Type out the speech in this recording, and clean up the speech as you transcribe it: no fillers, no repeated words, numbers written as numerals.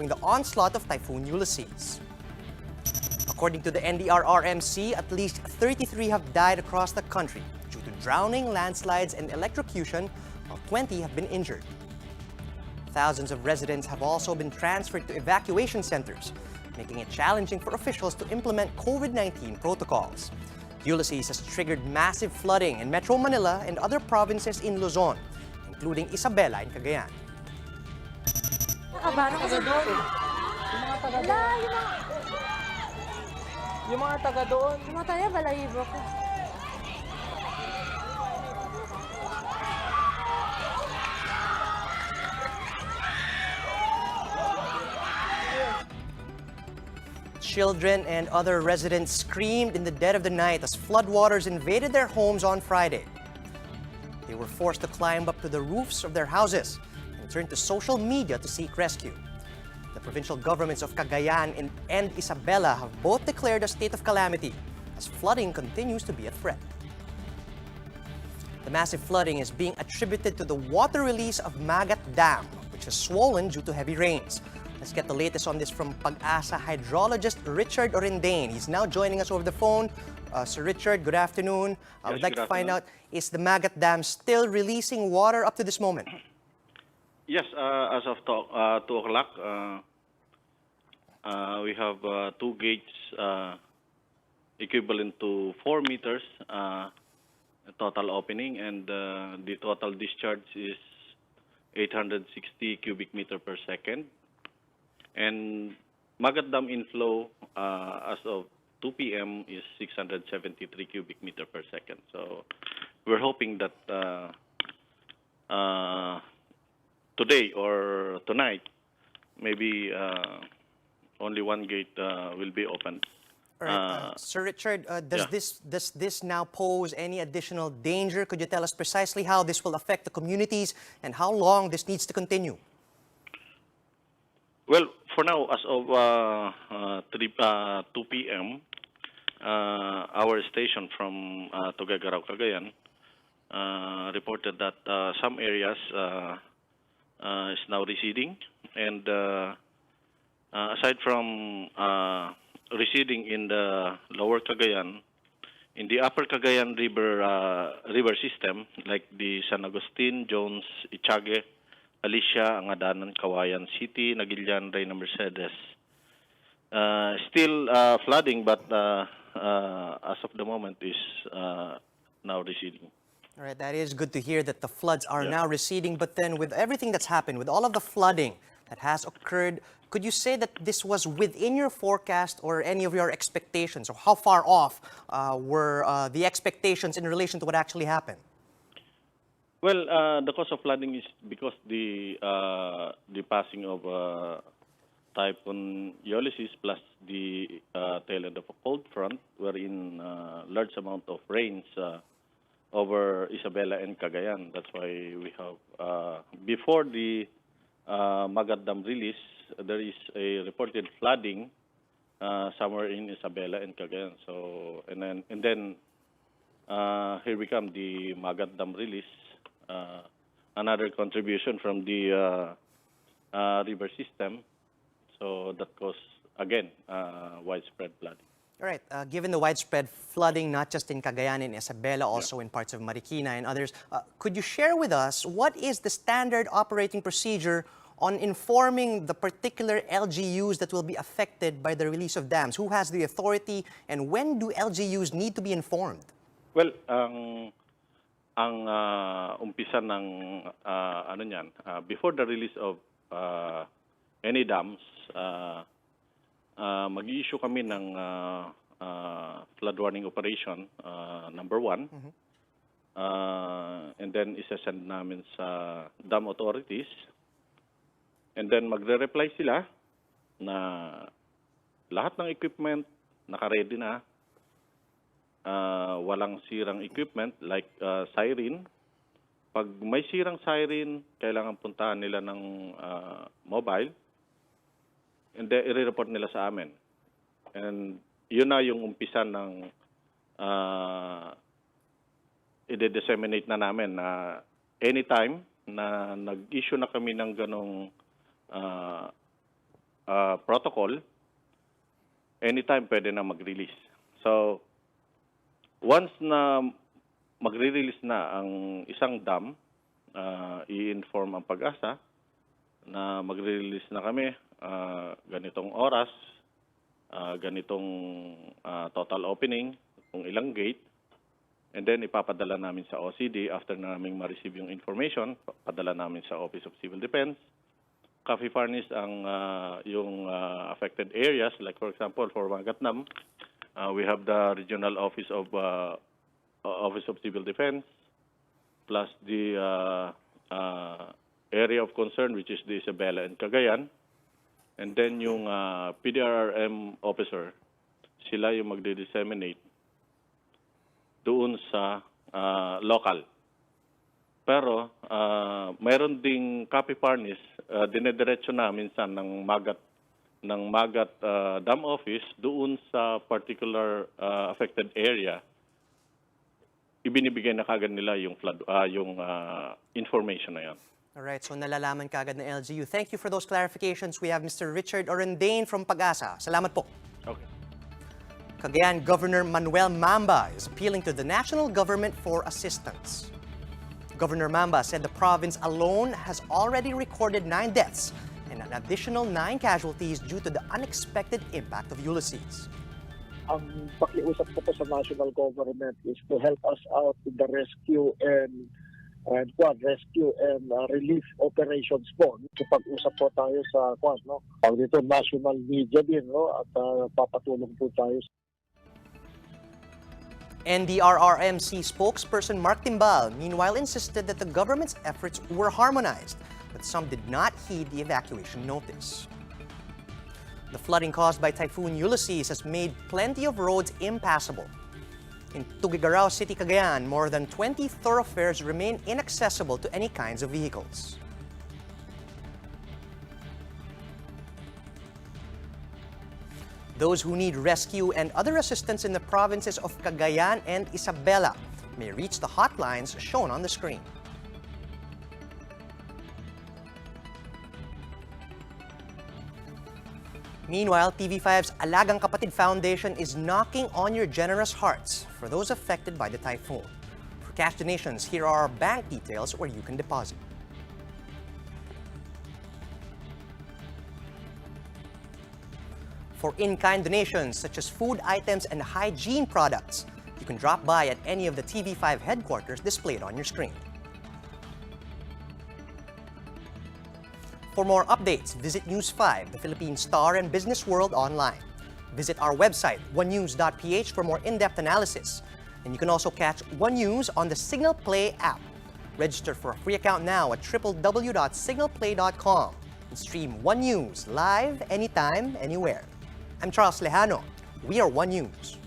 the onslaught of Typhoon Ulysses. According to the NDRRMC, at least 33 have died across the country due to drowning, landslides, and electrocution, while 20 have been injured. Thousands of residents have also been transferred to evacuation centers, making it challenging for officials to implement COVID-19 protocols. Ulysses has triggered massive flooding in Metro Manila and other provinces in Luzon, including Isabela and Cagayan. Nakabaro ka sa doon. Yung mga taga doon. Yung mga tayo, balahibo ko. Children and other residents screamed in the dead of the night as floodwaters invaded their homes on Friday. They were forced to climb up to the roofs of their houses and turn to social media to seek rescue. The provincial governments of Cagayan and Isabela have both declared a state of calamity as flooding continues to be a threat. The massive flooding is being attributed to the water release of Magat Dam, which is swollen due to heavy rains. Let's get the latest on this from Pag-asa hydrologist Richard Orindain. He's now joining us over the phone. Sir Richard, good afternoon. I would like to find out, is the Magat Dam still releasing water up to this moment? Yes, as of 2 o'clock, we have 2 gates equivalent to 4 meters total opening, and the total discharge is 860 cubic meter per second. And Magat Dam inflow as of 2 p.m. is 673 cubic meter per second. So we're hoping that today or tonight, maybe only 1 gate will be opened. All right, Sir Richard, does this now pose any additional danger? Could you tell us precisely how this will affect the communities and how long this needs to continue? Well, for now, as of 2 p.m., our station from Tuguegarao, Cagayan, reported that some areas is now receding, and aside from receding in the lower Cagayan, in the upper Cagayan river system, like the San Agustin, Jones, Itiague, Alicia, Angadanan, Kawayan City, Nagilian, Reyna, Mercedes, still flooding, but as of the moment is now receding. All right, that is good to hear that the floods are now receding. But then with everything that's happened, with all of the flooding that has occurred, could you say that this was within your forecast or any of your expectations? Or how far off were the expectations in relation to what actually happened? Well, the cause of flooding is because the passing of Typhoon Ulysses plus the tail end of a cold front, wherein large amount of rains over Isabela and Cagayan. That's why we have, before the Magat Dam release, there is a reported flooding somewhere in Isabela and Cagayan. So, and then here we come, the Magat Dam release. Another contribution from the river system, so that caused, again, widespread flooding. All right, given the widespread flooding, not just in Cagayan and Isabela, also in parts of Marikina and others, could you share with us what is the standard operating procedure on informing the particular LGUs that will be affected by the release of dams? Who has the authority, and when do LGUs need to be informed? Well, ang umpisa ng ano niyan, before the release of any dams, mag-i-issue kami ng flood warning operation number 1, and then isa-send namin sa dam authorities, and then magre-reply sila na lahat ng equipment naka-ready na. Walang sirang equipment like siren. Pag may sirang siren, kailangan puntahan nila ng mobile, and then i-report nila sa amin. And yun na yung umpisa ng i-disseminate na namin na anytime na nag-issue na kami ng ganong protocol, anytime pwede na mag-release. So, once na magre-release na ang isang dam, i-inform ang pag-asa na magre-release na kami ganitong oras, ganitong total opening, kung ilang gate, and then ipapadala namin sa OCD after namin ma-receive yung information, padala namin sa Office of Civil Defense. Coffee furnace ang yung affected areas, like for example, for Magat Dam, we have the Regional Office of Civil Defense, plus the area of concern, which is the Isabela and Cagayan. And then yung PDRRM officer, sila yung magde-disseminate doon sa local. Pero mayroon ding copy furnace, dinediretso na minsan ng Magat Dam office doon sa particular affected area. Ibinibigay na kagad nila yung flood, yung information na yan. Alright, so nalalaman kagad ng LGU. Thank you for those clarifications. We have Mr. Richard Orendain from Pag-asa. Salamat po. Okay. Cagayan Governor Manuel Mamba is appealing to the national government for assistance. Governor Mamba said the province alone has already recorded 9 deaths and an additional 9 casualties due to the unexpected impact of Ulysses. Ang pakiusap ko po sa national government is to help us out with the rescue and relief operations po. Pag-usap po tayo sa dito national media din, no, at papatulong po tayo. NDRRMC spokesperson Mark Timbal, meanwhile, insisted that the government's efforts were harmonized, but some did not heed the evacuation notice. The flooding caused by Typhoon Ulysses has made plenty of roads impassable. In Tuguegarao City, Cagayan, more than 20 thoroughfares remain inaccessible to any kinds of vehicles. Those who need rescue and other assistance in the provinces of Cagayan and Isabela may reach the hotlines shown on the screen. Meanwhile, TV5's Alagang Kapatid Foundation is knocking on your generous hearts for those affected by the typhoon. For cash donations, here are our bank details where you can deposit. For in-kind donations such as food items and hygiene products, you can drop by at any of the TV5 headquarters displayed on your screen. For more updates, visit News 5, the Philippine Star and Business World online. Visit our website, onenews.ph, for more in-depth analysis. And you can also catch One News on the Signal Play app. Register for a free account now at www.signalplay.com and stream One News live anytime, anywhere. I'm Charles Lejano. We are One News.